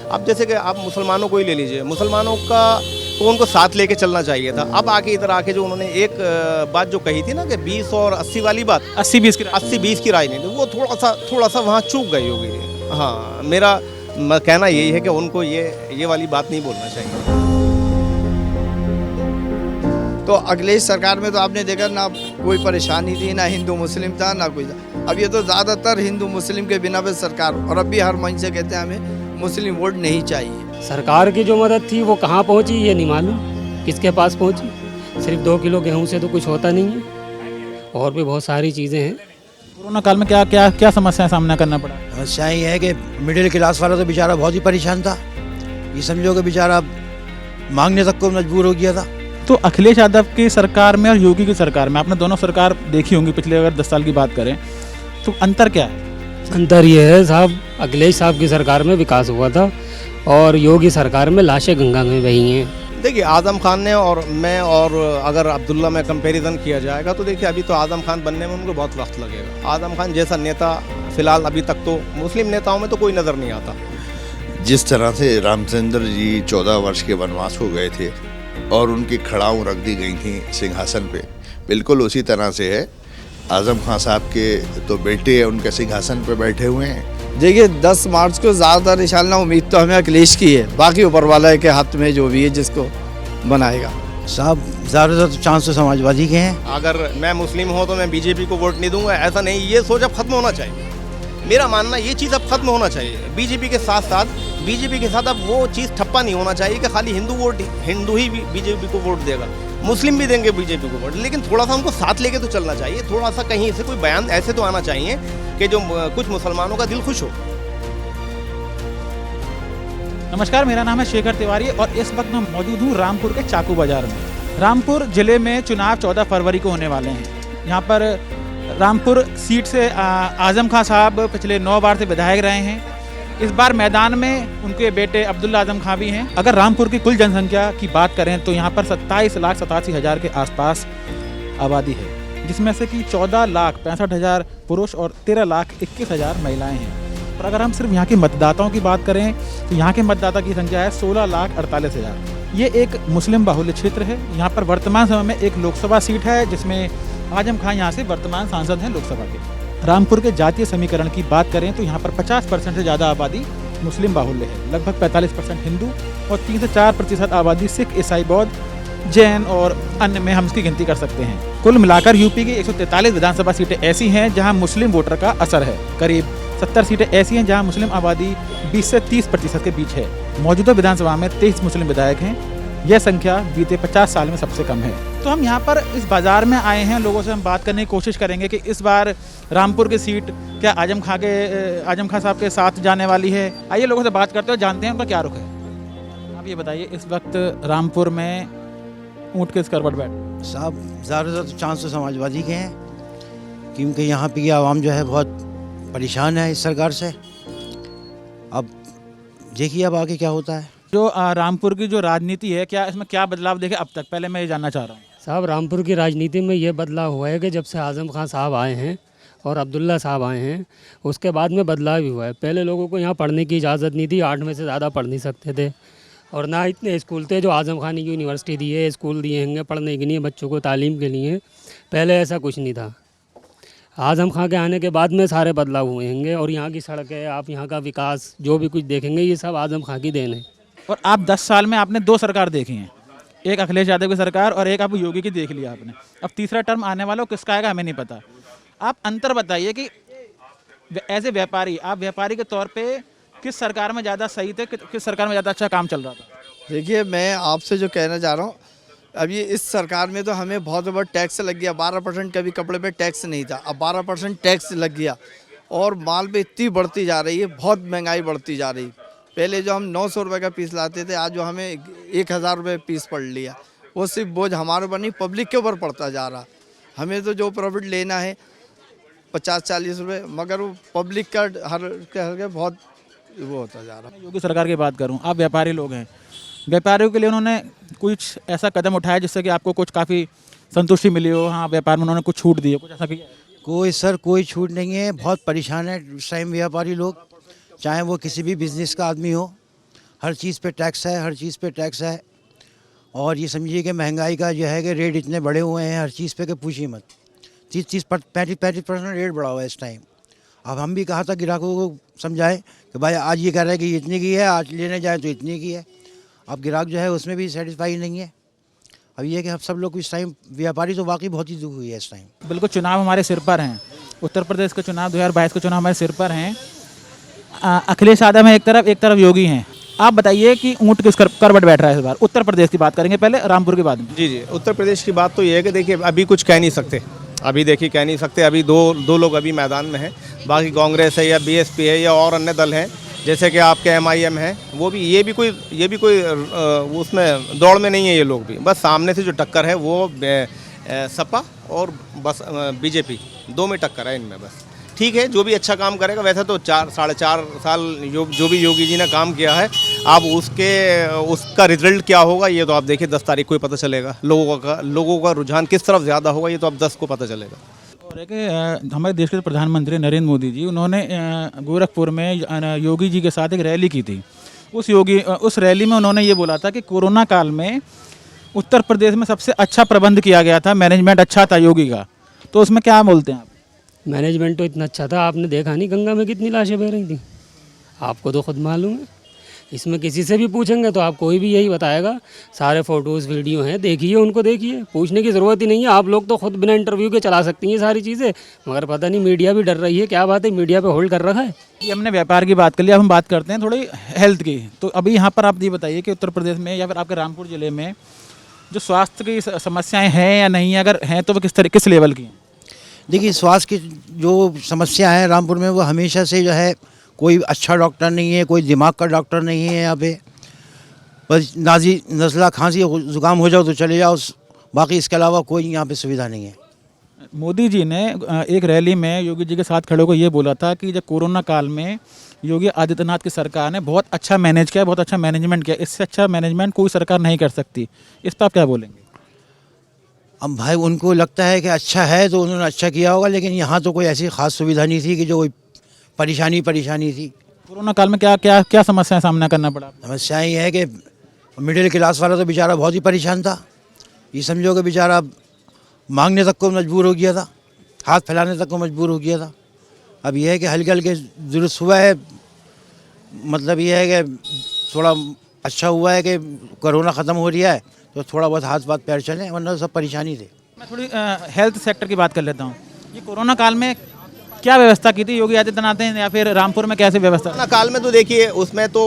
अब जैसे कि आप मुसलमानों को ही ले लीजिए, मुसलमानों का तो उनको साथ लेके चलना चाहिए था। अब आके इधर आके जो उन्होंने एक बात जो कही थी ना कि 20 और 80 वाली बात, 80-20 की 80-20 की राजनीति, वो थोड़ा सा वहाँ चूक गई होगी। हाँ, मेरा कहना यही है कि उनको ये वाली बात नहीं बोलना चाहिए। तो अखिलेश सरकार में तो आपने देखा ना कोई परेशानी थी, ना हिंदू मुस्लिम था, ना कोई था। अब ये तो ज़्यादातर हिंदू मुस्लिम के बिना पे सरकार, और अब भी हर मंच से कहते हैं हमें मुस्लिम वोट नहीं चाहिए। सरकार की जो मदद थी वो कहाँ पहुँची ये नहीं मालूम, किसके पास पहुँची। सिर्फ 2 किलो गेहूं से तो कुछ होता नहीं है, और भी बहुत सारी चीज़ें हैं। कोरोना काल में क्या समस्याएं सामना करना पड़ा? समस्या ये है कि मिडिल क्लास वाला तो बेचारा बहुत ही परेशान था। ये समझो कि बेचारा मांगने तक को मजबूर हो गया था। तो अखिलेश यादव की सरकार में और योगी की सरकार में, आपने दोनों सरकार देखी होंगी पिछले अगर 10 साल की बात करें, तो अंतर क्या है? अंतर ये है साहब, अखिलेश साहब की सरकार में विकास हुआ था और योगी सरकार में लाशें गंगा में बही हैं। देखिए, आजम खान ने और मैं, और अगर अब्दुल्ला में कंपैरिजन किया जाएगा तो देखिए अभी तो आजम खान बनने में उनको बहुत वक्त लगेगा। आजम खान जैसा नेता फिलहाल अभी तक तो मुस्लिम नेताओं में तो कोई नज़र नहीं आता। जिस तरह से रामचंद्र जी 14 वर्ष के वनवास को गए थे और उनकी खड़ाऊं रख दी गई थी सिंहासन पे, बिल्कुल उसी तरह से है। आजम खान साहब के तो बेटे उनके सिंहासन पे बैठे हुए हैं। देखिए 10 मार्च को ज़्यादातर इंशाल्लाह उम्मीद तो हमें अखिलेश की है, बाकी ऊपर वाला के हाथ में जो भी है जिसको बनाएगा। साहब ज़्यादातर चांस तो समाजवादी के हैं। अगर मैं मुस्लिम हूँ तो मैं बीजेपी को वोट नहीं दूंगा, ऐसा नहीं। ये सोच अब खत्म होना चाहिए। मेरा मानना ये चीज़ अब खत्म होना चाहिए। बीजेपी के साथ अब वो चीज़ ठप्पा नहीं होना चाहिए कि खाली हिंदू ही बीजेपी को वोट देगा, मुस्लिम भी देंगे बीजेपी को वोट, लेकिन थोड़ा सा उनको साथ लेके तो चलना चाहिए। थोड़ा सा कहीं से कोई बयान ऐसे तो आना चाहिए कि जो कुछ मुसलमानों का दिल खुश हो। नमस्कार, मेरा नाम है शेखर तिवारी और इस वक्त मैं मौजूद हूँ रामपुर के चाकू बाजार में। रामपुर जिले में चुनाव 14 फरवरी को होने वाले हैं। यहाँ पर रामपुर सीट से आजम खान साहब पिछले 9 बार से विधायक रहे हैं। इस बार मैदान में उनके बेटे अब्दुल्ला आजम खान भी हैं। अगर रामपुर की कुल जनसंख्या की बात करें तो यहाँ पर 27,87,000 के आसपास आबादी है, जिसमें से कि 14,65,000 पुरुष और 13,21,000 महिलाएं हैं। और अगर हम सिर्फ यहाँ के मतदाताओं की बात करें तो यहाँ के मतदाता की संख्या है 16,48,000। ये एक मुस्लिम बाहुल्य क्षेत्र है। यहाँ पर वर्तमान समय में एक लोकसभा सीट है जिसमें आजम खान यहाँ से वर्तमान सांसद हैं लोकसभा के। रामपुर के जातीय समीकरण की बात करें तो यहाँ पर 50% से ज़्यादा आबादी मुस्लिम बाहुल्य है। लगभग 45% हिंदू और 3 से 4% आबादी सिख, ईसाई, बौद्ध, जैन और अन्य में हम इसकी गिनती कर सकते हैं। कुल मिलाकर यूपी की 143 विधानसभा सीटें ऐसी हैं जहाँ मुस्लिम वोटर का असर है। करीब 70 सीटें ऐसी हैं जहाँ मुस्लिम आबादी 20 से 30% के बीच है। मौजूदा विधानसभा में 23 मुस्लिम विधायक हैं। यह संख्या बीते 50 साल में सबसे कम है। तो हम यहाँ पर इस बाज़ार में आए हैं, लोगों से हम बात करने की कोशिश करेंगे कि इस बार रामपुर की सीट क्या आजम खान साहब के साथ जाने वाली है। आइए लोगों से बात करते हो, जानते हैं उनका क्या रुख है। आप ये बताइए, इस वक्त रामपुर में ऊँट किस करवट बैठ? साहब ज़्यादातर चांस तो समाजवादी के हैं, क्योंकि यहाँ की आवाम जो है बहुत परेशान है इस सरकार से। अब देखिए अब आगे क्या होता है। जो रामपुर की जो राजनीति है, क्या इसमें क्या बदलाव देखे अब तक? पहले मैं ये जानना चाह रहा हूँ। साहब रामपुर की राजनीति में ये बदलाव हुआ है कि जब से आजम खान साहब आए हैं और अब्दुल्ला साहब आए हैं, उसके बाद में बदलाव भी हुआ है। पहले लोगों को यहाँ पढ़ने की इजाज़त नहीं थी, 8 में से ज़्यादा पढ़ नहीं सकते थे, और ना इतने स्कूल थे जो आजम खान की यूनिवर्सिटी दिए, स्कूल दिए होंगे पढ़ने के लिए, बच्चों को तालीम के लिए। पहले ऐसा कुछ नहीं था। आजम खान के आने के बाद में सारे बदलाव हुए होंगे, और यहाँ की सड़कें, आप यहाँ का विकास जो भी कुछ देखेंगे, ये सब आजम खान की देन है। और आप 10 साल में आपने 2 सरकार देखी हैं, एक अखिलेश यादव की सरकार और एक आप योगी की देख लिया आपने। अब तीसरा टर्म आने वाला हो, किसका आएगा हमें नहीं पता। आप अंतर बताइए कि एज ए व्यापारी, आप व्यापारी के तौर पे किस सरकार में ज़्यादा सही थे, किस सरकार में ज़्यादा अच्छा काम चल रहा था? देखिए मैं आपसे जो कहना चाह रहा हूँ, अब ये इस सरकार में तो हमें बहुत बड़ा टैक्स लग गया। 12% कभी कपड़े पे टैक्स नहीं था, अब 12% टैक्स लग गया, और माल पे इतनी बढ़ती जा रही है, बहुत महंगाई बढ़ती जा रही। पहले जो हम 900 रुपये का पीस लाते थे, आज जो हमें 1000 रुपये पीस पड़ लिया। वो सिर्फ बोझ हमारे ऊपर नहीं, पब्लिक के ऊपर पड़ता जा रहा। हमें तो जो प्रॉफिट लेना है 50-40 रुपये, मगर वो पब्लिक का हर बहुत वो होता जा रहा। योगी सरकार की बात करूं, आप व्यापारी लोग हैं, व्यापारियों के लिए उन्होंने कुछ ऐसा कदम उठाया जिससे कि आपको कुछ काफ़ी संतुष्टि मिली हो? हाँ, व्यापार में उन्होंने कुछ छूट दी है, कुछ ऐसा किया? कोई छूट नहीं है, बहुत परेशान है इस टाइम व्यापारी लोग। चाहे वो किसी भी बिजनेस का आदमी हो, हर चीज़ पे टैक्स है, हर चीज़ पे टैक्स है। और ये समझिए कि महंगाई का जो है कि रेट इतने बढ़े हुए हैं हर चीज़ पे कि पूछिए मत। 35% रेट बढ़ा हुआ है इस टाइम। अब हम भी कहा था ग्राहकों को समझाएं कि भाई आज ये कह रहा है कि इतनी की है, आज लेने जाए तो इतनी की है। अब ग्राहक जो है उसमें भी सेटिस्फाई नहीं है। अब ये कि अब सब लोग इस टाइम व्यापारी तो वाकई बहुत ही दुख हुई है इस टाइम। बिल्कुल, चुनाव हमारे सिर पर हैं। उत्तर प्रदेश के चुनाव 2022 के चुनाव हमारे सिर पर हैं। अखिलेश यादव हैं एक तरफ योगी हैं। आप बताइए कि ऊँट किस करवट बैठ रहा है इस बार? उत्तर प्रदेश की बात करेंगे पहले, रामपुर के बाद में। जी जी, उत्तर प्रदेश की बात तो ये है कि देखिए अभी कुछ कह नहीं सकते, अभी देखिए कह नहीं सकते। अभी दो लोग अभी मैदान में हैं, बाकी कांग्रेस है या बीएसपी है या और अन्य दल हैं, जैसे कि आपके एमआईएम है, वो भी ये भी कोई उसमें दौड़ में नहीं है। ये लोग भी बस सामने से जो टक्कर है वो सपा और बस बीजेपी, दो में टक्कर है इनमें बस। ठीक है, जो भी अच्छा काम करेगा, वैसे तो 4-4.5 साल जो भी योगी जी ने काम किया है, अब उसका रिजल्ट क्या होगा ये तो आप देखिए 10 तारीख को ही पता चलेगा। लोगों का रुझान किस तरफ ज़्यादा होगा ये तो अब 10 को पता चलेगा। और एक हमारे देश के प्रधानमंत्री नरेंद्र मोदी जी, उन्होंने गोरखपुर में योगी जी के साथ एक रैली की थी। उस रैली में उन्होंने ये बोला था कि कोरोना काल में उत्तर प्रदेश में सबसे अच्छा प्रबंध किया गया था, मैनेजमेंट अच्छा था योगी का। तो उसमें क्या बोलते हैं आप? मैनेजमेंट तो इतना अच्छा था, आपने देखा नहीं गंगा में कितनी लाशें बह रही थी? आपको तो खुद मालूम है। इसमें किसी से भी पूछेंगे तो आप कोई भी यही बताएगा। सारे फ़ोटोज़ वीडियो हैं, देखिए उनको, देखिए, पूछने की ज़रूरत ही नहीं है। आप लोग तो खुद बिना इंटरव्यू के चला सकती हैं सारी चीज़ें, मगर पता नहीं मीडिया भी डर रही है। क्या बात है, मीडिया पे होल्ड कर रखा है। ये हमने व्यापार की बात कर ली, अब हम बात करते हैं थोड़ी हेल्थ की। तो अभी यहाँ पर आप ये बताइए कि उत्तर प्रदेश में या फिर आपके रामपुर ज़िले में जो स्वास्थ्य की समस्याएँ हैं या नहीं, अगर हैं तो वो किस लेवल की हैं? देखिए, स्वास्थ्य की जो समस्या है रामपुर में वो हमेशा से जो है, कोई अच्छा डॉक्टर नहीं है, कोई दिमाग का डॉक्टर नहीं है यहाँ पे। बस नज़ला खांसी ज़ुकाम हो जाओ तो चले जाओ, बाकी इसके अलावा कोई यहाँ पे सुविधा नहीं है। मोदी जी ने एक रैली में योगी जी के साथ खड़े होकर ये बोला था कि जब कोरोना काल में योगी आदित्यनाथ की सरकार ने बहुत अच्छा मैनेज किया, बहुत अच्छा मैनेजमेंट किया, इससे अच्छा मैनेजमेंट कोई सरकार नहीं कर सकती। इस पर आप क्या बोलेंगे? अब भाई उनको लगता है कि अच्छा है तो उन्होंने अच्छा किया होगा, लेकिन यहाँ तो कोई ऐसी ख़ास सुविधा नहीं थी कि जो कोई परेशानी थी। कोरोना काल में क्या समस्याएं सामना करना पड़ा? समस्या ये है कि मिडिल क्लास वाला तो बेचारा बहुत ही परेशान था। ये समझो कि बेचारा मांगने तक को मजबूर हो गया था, हाथ फैलाने तक को मजबूर हो गया था। अब यह है कि हल्के हल्के दुरुस्त हुआ है, मतलब ये है कि थोड़ा अच्छा हुआ है कि कोरोना ख़त्म हो रहा है तो थोड़ा बहुत हाथ पाथ पैर चले, वरना सब परेशानी थे। मैं थोड़ी हेल्थ सेक्टर की बात कर लेता हूँ। ये कोरोना काल में क्या व्यवस्था की थी योगी आदित्यनाथ ने, या फिर रामपुर में कैसे व्यवस्था? कोरोना काल में तो देखिए उसमें तो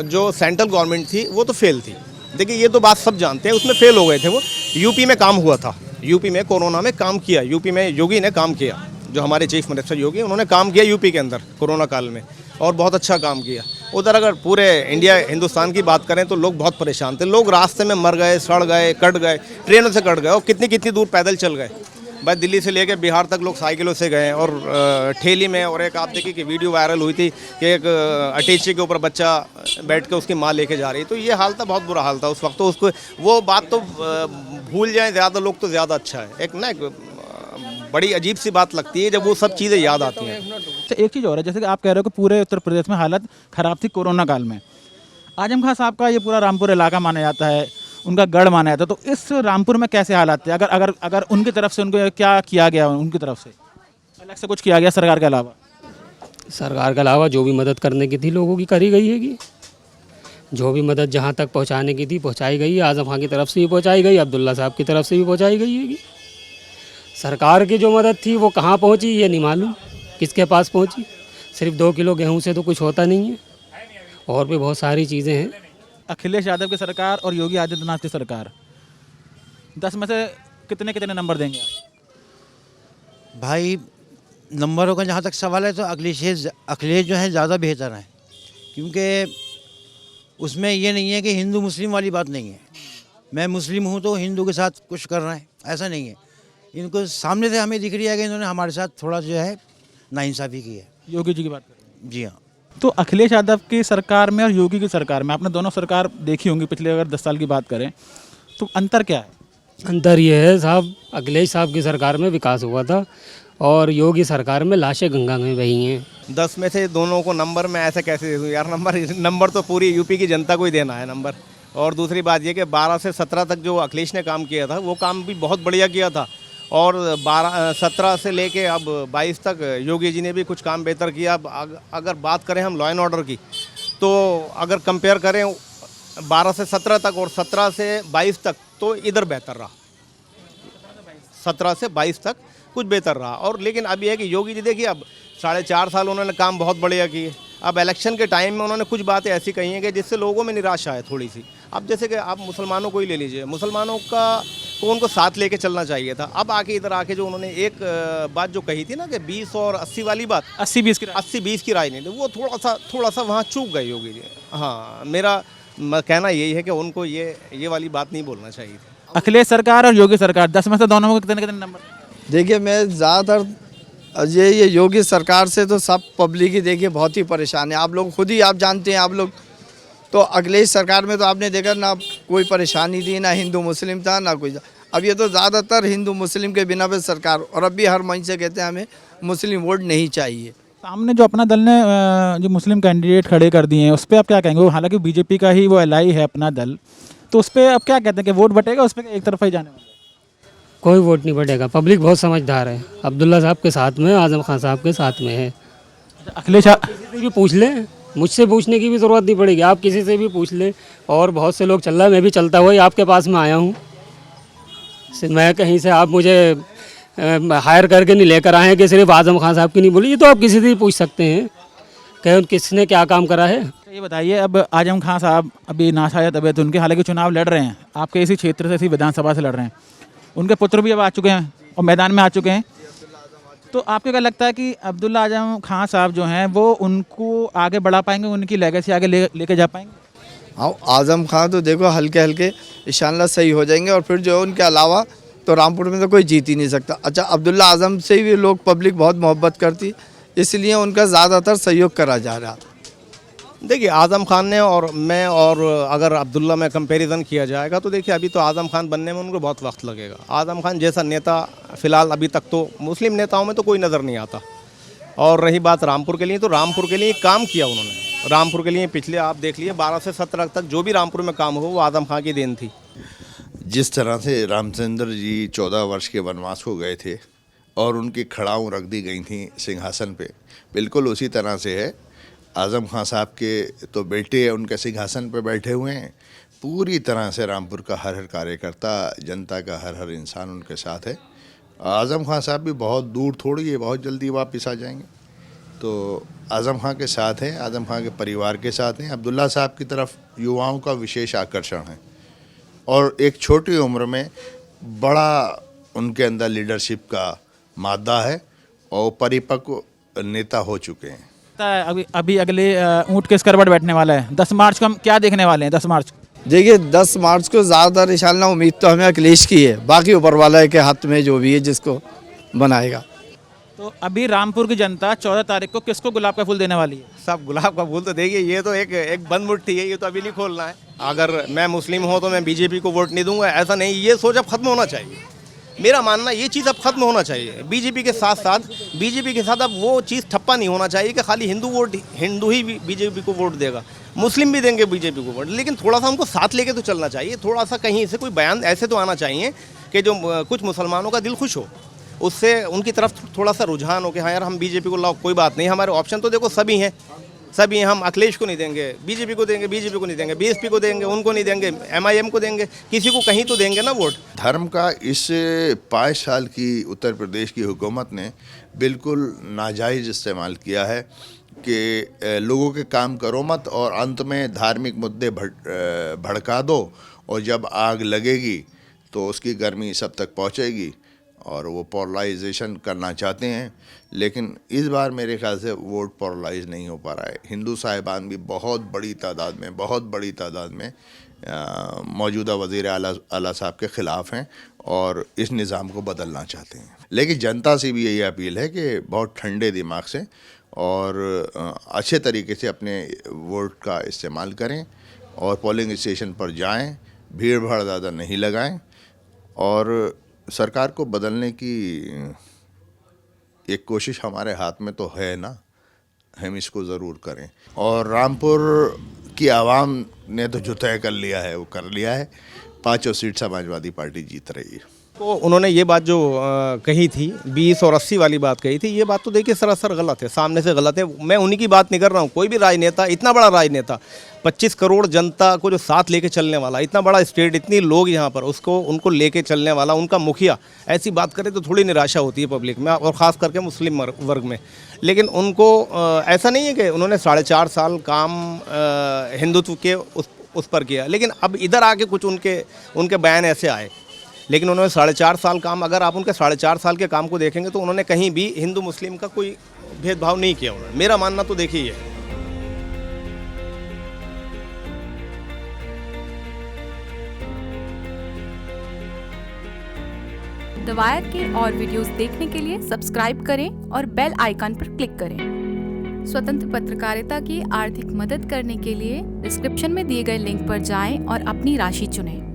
जो सेंट्रल गवर्नमेंट थी वो तो फेल थी। देखिए ये तो बात सब जानते हैं, उसमें फेल हो गए थे वो। यूपी में काम हुआ था, यूपी में कोरोना में काम किया, यूपी में योगी ने काम किया, जो हमारे चीफ मिनिस्टर योगी, उन्होंने काम किया यूपी के अंदर कोरोना काल में, और बहुत अच्छा काम किया। उधर अगर पूरे हिंदुस्तान की बात करें तो लोग बहुत परेशान थे। लोग रास्ते में मर गए, सड़ गए, कट गए, ट्रेनों से कट गए, और कितनी दूर पैदल चल गए। भाई दिल्ली से लेकर बिहार तक लोग साइकिलों से गए, और ठेली में। और एक आप देखिए कि वीडियो वायरल हुई थी कि एक अटैची के ऊपर बच्चा बैठ के उसकी माँ लेके जा रही। तो ये हाल था, बहुत बुरा हाल था उस वक्त। तो उसको वो बात तो भूल जाएं ज़्यादा लोग तो ज़्यादा अच्छा है। एक बड़ी अजीब सी बात लगती है जब वो सब चीज़ें याद आती हैं। एक चीज़ और है, जैसे कि आप कह रहे हो कि पूरे उत्तर प्रदेश में हालत ख़राब थी कोरोना काल में। आजम खान साहब का ये पूरा रामपुर इलाका माना जाता है, उनका गढ़ माना जाता है। तो इस रामपुर में कैसे हालात थे? अगर उनकी तरफ से उनको क्या किया गया, उनकी तरफ से अलग से कुछ किया गया सरकार के अलावा? सरकार के अलावा जो भी मदद करने की थी लोगों की करी गई है कि जो भी मदद जहाँ तक पहुँचाने की थी पहुँचाई गई है। आज़म खान की तरफ से भी पहुँचाई गई, अब्दुल्ला साहब की तरफ से भी पहुँचाई गई है कि सरकार की जो मदद थी वो कहाँ पहुँची ये नहीं मालूम, किसके पास पहुँची। सिर्फ 2 किलो गेहूँ से तो कुछ होता नहीं है, और भी बहुत सारी चीज़ें हैं। अखिलेश यादव की सरकार और योगी आदित्यनाथ की सरकार, 10 में से कितने नंबर देंगे आप? भाई नंबरों का जहाँ तक सवाल है तो अखिलेश जो है ज़्यादा बेहतर है, क्योंकि उसमें ये नहीं है कि हिंदू मुस्लिम वाली बात नहीं है। मैं मुस्लिम हूँ तो हिंदू के साथ कुछ कर रहे हैं, ऐसा नहीं है। इनको सामने से हमें दिख रही है कि इन्होंने हमारे साथ थोड़ा जो है नाइंसाफ़ी की है। योगी जी की बात करें? जी हाँ। तो अखिलेश यादव की सरकार में और योगी की सरकार में, आपने दोनों सरकार देखी होंगी पिछले अगर 10 साल की बात करें, तो अंतर क्या है? अंतर ये है साहब, अखिलेश साहब की सरकार में विकास हुआ था, और योगी सरकार में लाशें गंगा में बही हैं। 10 में से दोनों को नंबर मैं ऐसे कैसे दे दूँ यार। नंबर तो पूरी यूपी की जनता को ही देना है नंबर। और दूसरी बात ये कि 12 से 17 तक जो अखिलेश ने काम किया था वो काम भी बहुत बढ़िया किया था। और 17 से लेके अब 22 तक योगी जी ने भी कुछ काम बेहतर किया। अब अगर बात करें हम लॉ एंड ऑर्डर की, तो अगर कंपेयर करें 12 से 17 तक और 17 से 22 तक, तो इधर बेहतर रहा। 17 से 22 तक कुछ बेहतर रहा। और लेकिन अब यह है कि योगी जी देखिए, अब 4.5 साल उन्होंने काम बहुत बढ़िया किए। अब इलेक्शन के टाइम में उन्होंने कुछ बातें ऐसी कही हैं कि जिससे लोगों में निराशा है थोड़ी सी। अब जैसे कि आप मुसलमानों को ही ले लीजिए, मुसलमानों को उनको साथ लेके चलना चाहिए था। अब आके इधर आके जो उन्होंने एक बात जो कही थी ना कि 20 और 80 वाली बात, 80-20 की राजनीति, वो थोड़ा सा वहाँ चूक गए योगी जी। हाँ, मेरा कहना यही है कि उनको ये वाली बात नहीं बोलना चाहिए थी। अखिलेश सरकार और योगी सरकार, 10 में से दोनों को कितने कितने नंबर? देखिए, मैं ज़्यादातर ये योगी सरकार से तो सब पब्लिक ही देखिए बहुत ही परेशान है। आप लोग खुद ही आप जानते हैं, आप लोग तो अखिलेश सरकार में तो आपने देखा ना कोई परेशानी थी, ना हिंदू मुस्लिम था, ना कोई। अब ये तो ज़्यादातर हिंदू मुस्लिम के बिना पे सरकार, और अब भी हर मंच से कहते हैं हमें मुस्लिम वोट नहीं चाहिए। सामने जो अपना दल ने जो मुस्लिम कैंडिडेट खड़े कर दिए हैं, उस पर आप क्या कहेंगे? हालांकि बीजेपी का ही वो एलआई है अपना दल, तो उस पर आप क्या कहते हैं कि वोट बटेगा उस पर, एक तरफा ही जाने वाला? कोई वोट नहीं बढ़ेगा। पब्लिक बहुत समझदार है, अब्दुल्ला साहब के साथ में, आज़म खान साहब के साथ में है। अखिलेश किसी से भी पूछ लें, मुझसे पूछने की भी ज़रूरत नहीं पड़ेगी, आप किसी से भी पूछ लें। और बहुत से लोग चल रहा है, मैं भी चलता हुआ ही आपके पास में आया हूँ। मैं कहीं से आप मुझे हायर करके नहीं लेकर आए हैं कि सिर्फ आज़म खान साहब की नहीं बोली। ये तो आप किसी से भी पूछ सकते हैं कि किसने क्या काम करा है। ये बताइए, अब आज़म खान साहब अभी नासाया तबीयत उनके, हालांकि चुनाव लड़ रहे हैं, आपके इसी क्षेत्र से, इसी विधानसभा से लड़ रहे हैं। उनके पुत्र भी अब आ चुके हैं और मैदान में आ चुके हैं। तो आपको क्या लगता है कि अब्दुल्ला आज़म खान साहब जो हैं वो उनको आगे बढ़ा पाएंगे, उनकी लेगेसी आगे लेके जा पाएंगे? हाँ, आज़म खान तो देखो हल्के हल्के इंशाल्लाह सही हो जाएंगे। और फिर जो उनके अलावा तो रामपुर में तो कोई जीत ही नहीं सकता। अच्छा, अब्दुल्ला आज़म से भी लोग पब्लिक बहुत मोहब्बत करती, इसलिए उनका ज़्यादातर सहयोग करा जा रहा। देखिए, आज़म खान ने और मैं, और अगर अब्दुल्ला में कंपैरिजन किया जाएगा तो देखिए अभी तो आज़म खान बनने में उनको बहुत वक्त लगेगा। आज़म खान जैसा नेता फ़िलहाल अभी तक तो मुस्लिम नेताओं में तो कोई नज़र नहीं आता। और रही बात रामपुर के लिए, तो रामपुर के लिए काम किया उन्होंने। रामपुर के लिए पिछले आप देख लिए 12 से 17 तक जो भी रामपुर में काम हो वो आज़म खान की देन थी। जिस तरह से रामचंद्र जी 14 वर्ष के वनवास को गए थे और उनकी खड़ाऊँ रख दी गई थी सिंहासन पे, बिल्कुल उसी तरह से है। आज़म खान साहब के तो बेटे उनके सिंहासन पर बैठे हुए हैं। पूरी तरह से रामपुर का हर हर कार्यकर्ता, जनता का हर हर इंसान उनके साथ है। आज़म खान साहब भी बहुत दूर थोड़ी है, बहुत जल्दी वापस आ जाएंगे। तो आज़म खान के साथ हैं, आज़म खान के परिवार के साथ हैं। अब्दुल्ला साहब की तरफ युवाओं का विशेष आकर्षण है और एक छोटी उम्र में बड़ा उनके अंदर लीडरशिप का मादा है और परिपक्व नेता हो चुके हैं। अभी अगले ऊँट किस करवट बैठने वाला है? 10 मार्च को हम क्या देखने वाले हैं? 10 मार्च देखिए, 10 मार्च को ज़्यादातर इंशाल्लाह उम्मीद तो हमें अखिलेश की है, बाकी ऊपर वाला के हाथ में जो भी है जिसको बनाएगा। तो अभी रामपुर की जनता 14 तारीख को किसको गुलाब का फूल देने वाली है? सब गुलाब का फूल तो देखिए, ये तो एक बंद मुट्ठी है, ये तो अभी नहीं खोलना है। अगर मैं मुस्लिम हूँ तो मैं बीजेपी को वोट नहीं दूंगा, ऐसा नहीं। ये सोच अब खत्म होना चाहिए। मेरा मानना ये चीज़ अब खत्म होना चाहिए। बीजेपी के साथ अब वो चीज़ ठप्पा नहीं होना चाहिए कि खाली हिंदू ही बीजेपी को वोट देगा, मुस्लिम भी देंगे बीजेपी को वोट। लेकिन थोड़ा सा उनको साथ लेके तो चलना चाहिए। थोड़ा सा कहीं से कोई बयान ऐसे तो आना चाहिए कि जो कुछ मुसलमानों का दिल खुश हो, उससे उनकी तरफ थोड़ा सा रुझान हो कि हाँ यार, हम बीजेपी को लाओ, कोई बात नहीं, हमारे ऑप्शन तो देखो सभी हैं। हम अखिलेश को नहीं देंगे, बीजेपी को देंगे, बीएसपी को देंगे, उनको नहीं देंगे, MIM को देंगे, किसी को कहीं तो देंगे ना वोट। धर्म का इस 5 साल की उत्तर प्रदेश की हुकूमत ने बिल्कुल नाजायज़ इस्तेमाल किया है कि लोगों के काम करो मत और अंत में धार्मिक मुद्दे भड़का दो, और जब आग लगेगी तो उसकी गर्मी सब तक पहुंचेगी, और वो पोलराइजेशन करना चाहते हैं। लेकिन इस बार मेरे ख्याल से वोट पोलराइज नहीं हो पा रहा है। हिंदू साहिबान भी बहुत बड़ी तादाद में मौजूदा वज़ीर आला साहब के ख़िलाफ़ हैं और इस निज़ाम को बदलना चाहते हैं। लेकिन जनता से भी यही अपील है कि बहुत ठंडे दिमाग से और अच्छे तरीके से अपने वोट का इस्तेमाल करें और पोलिंग स्टेशन पर जाएं, भीड़ भाड़ ज़्यादा नहीं लगाएं और सरकार को बदलने की एक कोशिश हमारे हाथ में तो है ना, हम इसको ज़रूर करें। और रामपुर की आवाम ने तो जो तय कर लिया है वो कर लिया है, 5 सीट समाजवादी पार्टी जीत रही है। तो उन्होंने ये बात जो कही थी 20 और 80 वाली बात कही थी, ये बात तो देखिए सरासर गलत है, सामने से गलत है। मैं उन्हीं की बात नहीं कर रहा हूँ, कोई भी राजनेता, इतना बड़ा राजनेता, 25 करोड़ जनता को जो साथ लेके चलने वाला, इतना बड़ा स्टेट, इतनी लोग यहाँ पर, उसको उनको लेके चलने वाला उनका मुखिया ऐसी बात करे तो थोड़ी निराशा होती है पब्लिक में, और ख़ास करके मुस्लिम वर्ग में। लेकिन उनको ऐसा नहीं है कि उन्होंने 4.5 साल काम हिंदुत्व के उस पर किया, लेकिन अब इधर आके कुछ उनके बयान ऐसे आए। लेकिन उन्होंने 4.5 साल काम, अगर आप उनके 4.5 साल के काम को देखेंगे तो उन्होंने कहीं भी हिंदू मुस्लिम का कोई भेदभाव नहीं किया उन्होंने, मेरा मानना तो देखिए ये है। दवायत के और वीडियोस देखने के लिए सब्सक्राइब करें और बेल आइकन पर क्लिक करें। स्वतंत्र पत्रकारिता की आर्थिक मदद करने के लिए डिस्क्रिप्शन में दिए गए लिंक पर जाएं और अपनी राशि चुनें।